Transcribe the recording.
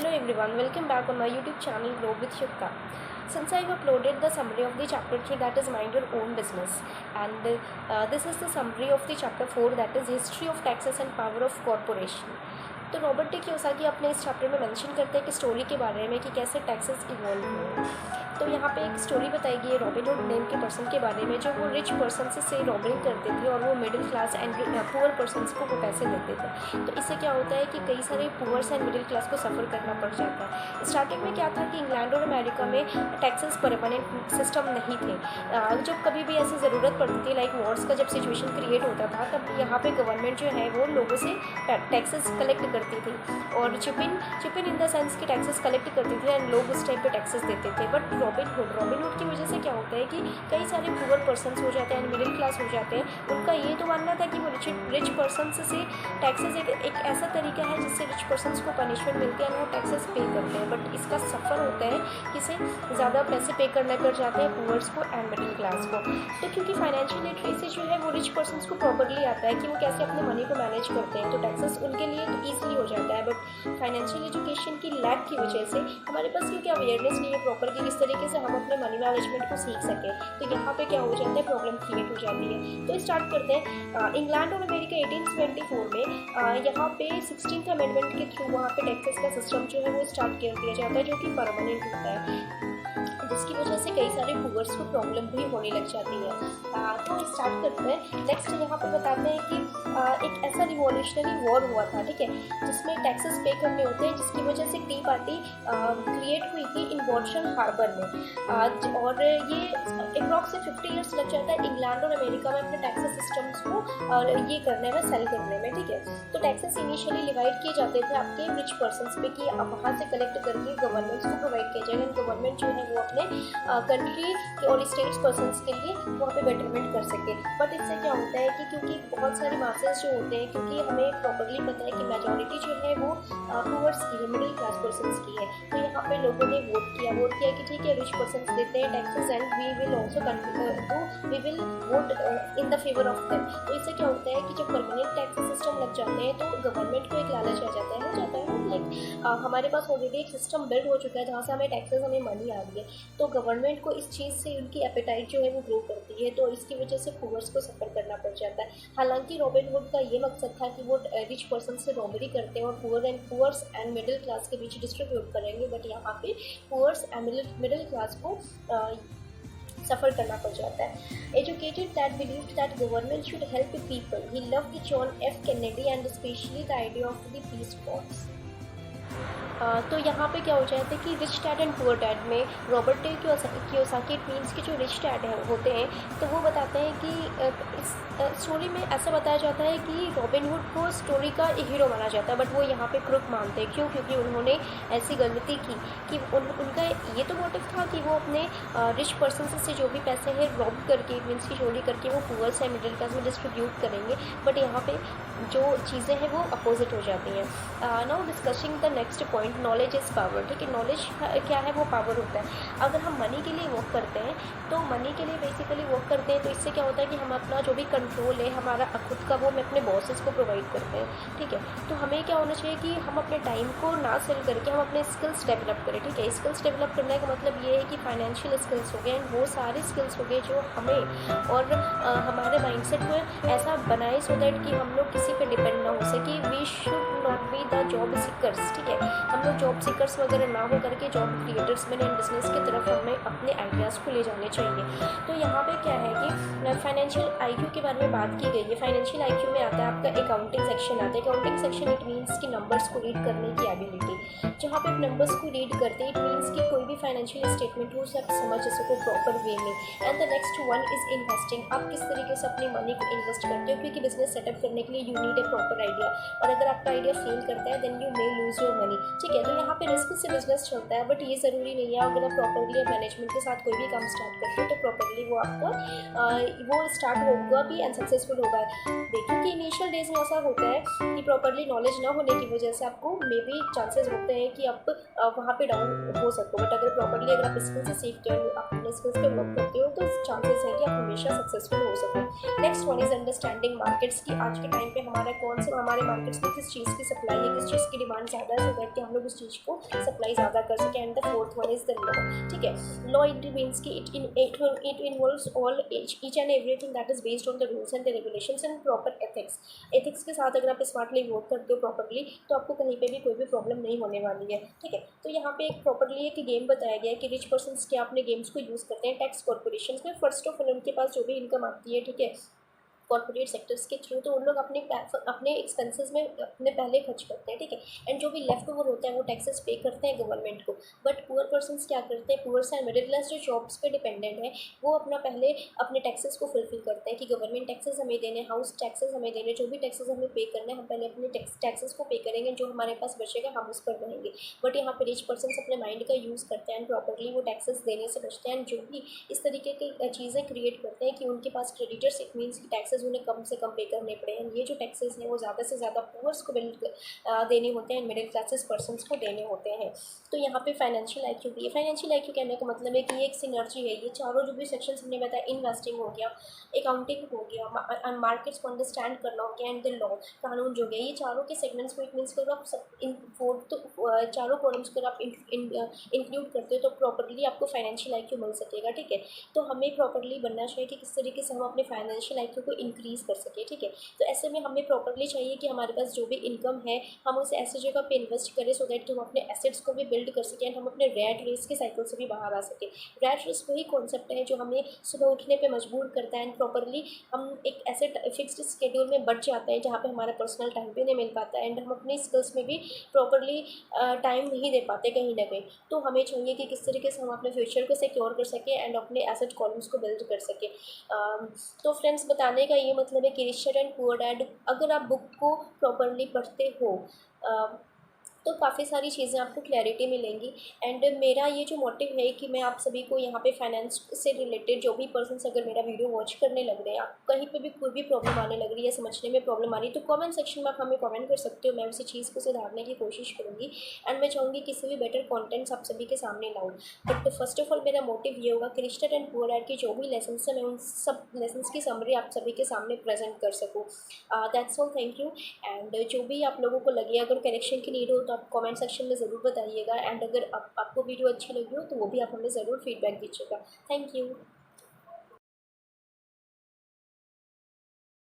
Hello everyone, welcome back on my YouTube channel Grow with Shukta. Since I've uploaded the summary of the chapter 3 that is Mind Your Own Business, and this is the summary of the chapter 4 that is History of Taxes and Power of Corporation. तो Robert T Kiyosaki अपने इस chapter में mention करते हैं कि story के बारे में कि कैसे टैक्सेस इवॉल्व हुए। तो यहाँ पे एक स्टोरी बताई गई है रॉबिन हुड नेम के पर्सन के बारे में, जो वो रिच पर्सन से रॉबिंग करते थे और वो middle class and poor persons को वो पैसे देते थे। तो इससे क्या होता है कि कई सारे पुअर्स एंड मिडिल क्लास को सफ़र करना पड़ जाता है। स्टार्टिंग में क्या था कि इंग्लैंड और अमेरिका में टैक्सेस परमानेंट सिस्टम नहीं थे। जब कभी भी ऐसी ज़रूरत पड़ती थी, लाइक वॉर्स का जब सिचुएशन क्रिएट होता था, तब यहाँ पे गवर्नमेंट जो है वो लोगों से टैक्सेस कलेक्ट करती थी और चिप इन द सेंस कि टैक्सेस कलेक्ट करती थी एंड लोग उस टाइम पे टैक्सेस देते थे। बट रॉबिन हुड की वजह से क्या होता है कि कई सारे पुअर पर्सनस हो जाते हैं एंड मिडिल क्लास हो जाते हैं। उनका ये तो मानना था कि वो रिच पर्सनस से टैक्सेस एक ऐसा तरीका है जिससे रिच पर्सनस को पनिशमेंट मिलती है एंड वो टैक्सेस पे करते हैं। बट इसका सफ़र होता है कि इसे ज़्यादा पैसे पे करने पड़ जाते हैं पुअर्स को एंड मिडिल क्लास को। तो क्योंकि फाइनेंशियल लिटरेसी जो है वो रिच पर्सनस को प्रॉपरली आता है कि वो कैसे अपने मनी को मैनेज करते हैं, तो टैक्सेस उनके लिए तो ईजिली हो जाता है। बट फाइनेंशियल एजुकेशन की लैक की वजह से हमारे पास क्योंकि अवेयरनेस नहीं है प्रॉपर कि किस तरीके से हम अपने मनी मैनेजमेंट को सीख सकें, तो यहाँ पे क्या हो जाता है, प्रॉब्लम क्रिएट हो जाती है। तो स्टार्ट करते हैं। इंग्लैंड और अमेरिका 1824 में यहाँ पे 16th अमेंडमेंट के थ्रू वहाँ पे टैक्सेस का सिस्टम जो है वो स्टार्ट कर दिया जाता है, जो कि परमानेंट होता है, जिसकी वजह से कई सारे पुअर्स को प्रॉब्लम भी होने लग जाती है। तो स्टार्ट करते हैं। नेक्स्ट यहाँ पे बताते हैं कि एक ऐसा रिवॉल्यूशनरी वॉर हुआ था, ठीक है, जिसमें टैक्सेस पे करने होते हैं, जिसकी वजह से टी पार्टी क्रिएट हुई थी इन बॉस्टन हार्बर में। और ये अप्रॉक्स से 50 ईयर्स लग जाता है इंग्लैंड और अमेरिका में अपने टैक्सेस सिस्टम्स को ये करने में, सेल करने में, ठीक है। तो टैक्सेस इनिशियली डिवाइड किए जाते थे आपके रिच पर्सनस पे कि आप वहाँ से कलेक्ट करके गवर्नमेंट्स को प्रोवाइड किया जाएगा। गवर्नमेंट जो है वो अपने कंट्री के और स्टेट्स पर्सनस के लिए वहाँ पे बेटरमेंट कर सके। बट इससे क्या होता है कि क्योंकि बहुत सारे मासेस जो होते हैं, क्योंकि हमें प्रॉपरली पता है कि मेजॉरिटी जो है वो पुअर्स की है, मिडिल क्लास पर्सनस की है, तो यहाँ पे लोगों ने वोट किया कि ठीक है, रिच पर्सनस देते हैं taxes and we will also we will vote in the favour of them. तो इससे क्या होता है कि जब परमानेंट टैक्स सिस्टम लग जाते हैं तो गवर्नमेंट को एक लालच आ जाता है लाइक हमारे पास ऑलरेडी एक सिस्टम बिल्ड हो चुका है जहाँ से हमें टैक्सेस, हमें मनी आ रही है, तो गवर्नमेंट को इस चीज़ से उनकी एपेटाइट जो है वो ग्रो करती है, तो इसकी वजह से पुअर्स को सफ़र करना पड़ जाता है। हालांकि रॉबिन हुड का ये मकसद था कि वो रिच पर्सन से रॉबरी करते हैं और पुअर्स एंड मिडिल क्लास के बीच डिस्ट्रीब्यूट करेंगे, बट यहाँ पे पुअर्स एंड मिडिल क्लास को सफ़र करना पड़ जाता है। Educated that believed that government should help people, he loved John F Kennedy and specially the idea of the Peace Corps. तो यहाँ पे क्या हो जाता है कि rich dad and poor dad में रॉबर्ट टी कियोसाकी मीन्स के जो रिच डैड होते हैं, तो वो बताते हैं कि इस स्टोरी में ऐसा बताया जाता है कि रॉबिन हुड को स्टोरी का एक हीरो माना जाता है, बट वो यहाँ पे क्रुक मानते हैं। क्यों? क्योंकि उन्होंने ऐसी गलती की कि उनका ये तो मोटिव था कि वो अपने रिच पर्सन से जो भी पैसे हैं रॉब करके, मीन्स की चोरी करके वो पुअर्स एंड मिडिल क्लास में डिस्ट्रीब्यूट करेंगे, बट यहाँ पे जो चीज़ें हैं वो अपोजिट हो जाती हैं। Now discussing the next point, knowledge is power, ठीक है। नॉलेज क्या है, वो पावर होता है। अगर हम मनी के लिए वर्क करते हैं, तो मनी के लिए बेसिकली वर्क करते हैं, तो इससे क्या होता है कि हम अपना जो भी कंट्रोल है हमारा खुद का, वो हम अपने बॉसेस को प्रोवाइड करते हैं, ठीक है। तो हमें क्या होना चाहिए कि हम अपने टाइम को ना सेल करके हम अपने स्किल्स डेवलप करें, ठीक है। स्किल्स डेवलप करने का मतलब ये है कि फाइनेंशियल स्किल्स हो गए एंड वो सारे स्किल्स हो गए जो हमें और हमारे माइंडसेट को ऐसा बनाए सो दैट कि हम लोग किसी पे डिपेंड ना हो सके। We should not be the job seekers, ठीक है। हम लोग जॉब सीकर्स वगैरह ना हो करके जॉब क्रिएटर्स में एंड बिजनेस की तरफ हमें अपने आइडियाज़ को ले जाने चाहिए। तो यहाँ पे क्या है कि फाइनेंशियल आईक्यू के बारे में बात की गई है। फाइनेंशियल आईक्यू में आता है आपका अकाउंटिंग सेक्शन आता है। अकाउंटिंग सेक्शन इट मीन्स कि नंबर्स को रीड करने की एबिलिटी। जहाँ पे आप नंबर्स को रीड करते हैं, इट मीन्स कि कोई भी फाइनेंशियल स्टेटमेंट हो सब समझ सको प्रॉपर वे में। And the next one is investing, आप किस तरीके से अपनी मनी को इन्वेस्ट करते हो, क्योंकि बिजनेस सेटअप करने के लिए you need a proper idea, और अगर आपका आइडिया फेल करता है then you may lose your money, ठीक है। तो यहाँ पे रिस्क से बिजनेस चलता है, बट ये ज़रूरी नहीं है। अगर आप प्रॉपरली मैनेजमेंट के साथ कोई भी काम स्टार्ट करते हो तो प्रॉपरली वो आपका वो स्टार्ट होगा भी एंड सक्सेसफुल होगा। देखिए कि इनिशियल डेज में ऐसा होता है कि प्रॉपरली नॉलेज ना होने की वजह से आपको मे बी चांसेस होते हैं कि आप वहाँ पे डाउन हो सको, बट अगर प्रॉपरली अगर आप स्किल से सीखते हो, आप अपने स्किल्स पे वर्क करते हो, तो चांसेस है कि आप हमेशा सक्सेसफुल हो सको। Next one is understanding markets की आज के टाइम पे हमारे मार्केट्स में किस चीज़ की सप्लाई है, किस चीज़ की डिमांड ज़्यादा है, दैट कि हम लोग उस चीज़ को सप्लाई ज़्यादा कर सकें। And the fourth one is the law, ठीक है। लॉ इट मीन्स कि it involves all each and everything that is based on the rules and the regulations and proper ethics. Ethics के साथ अगर आप स्मार्टली वर्क करते हो properly, तो आपको कहीं पे भी कोई भी प्रॉब्लम नहीं होने वाली है, ठीक है। तो यहाँ पे एक प्रॉपरली एक गेम बताया गया है कि रिच पर्सन्स क्या अपने गेम्स को यूज़ करते हैं टैक्स कॉर्पोरेशन में। फर्स्ट ऑफ ऑल उनके पास जो भी इनकम आती है, ठीक है, कॉर्पोरेट सेक्टर्स के थ्रू, तो उन लोग अपने एक्सपेंसेस में अपने पहले खर्च करते हैं, ठीक है। एंड जो भी लेफ्ट ओवर होता है वो टैक्सेस पे करते हैं गवर्नमेंट को। बट पुअर पर्सन्स क्या करते हैं, पुअर्स एंड मिडिल क्लास जो जॉब्स पे डिपेंडेंट है, वो अपना पहले अपने टैक्सेस को फुलफिल करते हैं कि गवर्नमेंट टैक्सेस हमें देने, हाउस टैक्सेस हमें देने, जो भी टैक्सेस हमें पे करने हैं हम पहले अपने टैक्सेस को पे करेंगे, जो हमारे पास बचेगा हम उस पर रहेंगे। बट यहाँ पे रिच पर्सन्स अपने माइंड का यूज़ करते हैं एंड प्रॉपरली वो टैक्सेस देने से बचते हैं। एंड जो भी इस तरीके की चीज़ें क्रिएट करते हैं कि उनके पास क्रेडिटर्स, इट मीन्स कि टैक्सेस उन्हें कम से कम पे करने पड़े हैं। ये जो टैक्सेस हैं वो ज़्यादा से ज़्यादा पुअर्स को देने होते हैं, मिडिल क्लासेस पर्सन्स को देने होते हैं। तो यहाँ पे फाइनेंशियल आईक्यू भी है। फाइनेंशियल आईक्यू कहने का मतलब है कि ये एक सिनर्जी है, ये चारों जो भी सेक्शंस हमने बताया, इन्वेस्टिंग हो गया, अकाउंटिंग हो गया, मार्केट्स को अंडरस्टैंड करना हो गया, एंड द लॉ, कानून जो गया, ये चारों के सेगमेंट्स को इट मीन्स कि आप सब इन फोर्थ चारों कॉलम्स को आप इंक्लूड करते हो तो प्रॉपरली आपको फाइनेंशियल आईक्यू मिल सकेगा, ठीक है। तो हमें प्रॉपरली बनना चाहिए कि किस तरीके से हम अपने फाइनेंशियल आईक्यू को इंक्रीज़ कर सकें, ठीक है। तो ऐसे में हमें प्रॉपरली चाहिए कि हमारे पास जो भी इनकम है हम उसे ऐसी जगह पे इन्वेस्ट करें सो दैट हम अपने एसेट्स को भी बिल्ड कर सकें एंड हम अपने रैट रेस के साइकिल से भी बाहर आ सकें। रैट रेस वही कॉन्सेप्ट है जो हमें सुबह उठने पे मजबूर करता है एंड प्रॉपरली हम एक ऐसे फिक्स्ड स्केड्यूल में बढ़ जाते हैं जहाँ पे हमारा पर्सनल टाइम भी नहीं मिल पाता एंड हम अपनी स्किल्स में भी प्रॉपरली टाइम नहीं दे पाते कहीं ना कहीं। तो हमें चाहिए कि किस तरीके से हम अपने फ्यूचर को सिक्योर कर सकें एंड अपने एसेट कॉलम्स को बिल्ड कर सकें। तो फ्रेंड्स, बताने का ये मतलब है कि rich dad and poor dad, अगर आप बुक को प्रॉपरली पढ़ते हो तो काफ़ी सारी चीज़ें आपको क्लैरिटी मिलेंगी। एंड मेरा ये जो मोटिव है कि मैं आप सभी को यहाँ पे फाइनेंस से रिलेटेड जो भी पर्सन्स अगर मेरा वीडियो वॉच करने लग रहे हैं, आप कहीं पे भी कोई भी प्रॉब्लम आने लग रही है, समझने में प्रॉब्लम आ रही है, तो कमेंट सेक्शन में आप हमें कमेंट कर सकते हो। मैं उसी चीज़ को सुधारने की कोशिश करूँगी एंड मैं चाहूँगी किसी भी बेटर कॉन्टेंट्स आप सभी के सामने लाऊँ। बट फर्स्ट ऑफ ऑल मेरा मोटिव ये होगा कि rich dad and poor dad की जो भी लेसन है मैं उन सब लेसन्स की समरी आप सभी के सामने प्रेजेंट कर सकूँ। That's all, thank you. And जो भी आप लोगों को लगे अगर करेक्शन की नीड हो तो आप कमेंट सेक्शन में ज़रूर बताइएगा। एंड अगर आपको वीडियो अच्छी लगी हो तो वो भी आप हमें ज़रूर फीडबैक दीजिएगा। Thank you.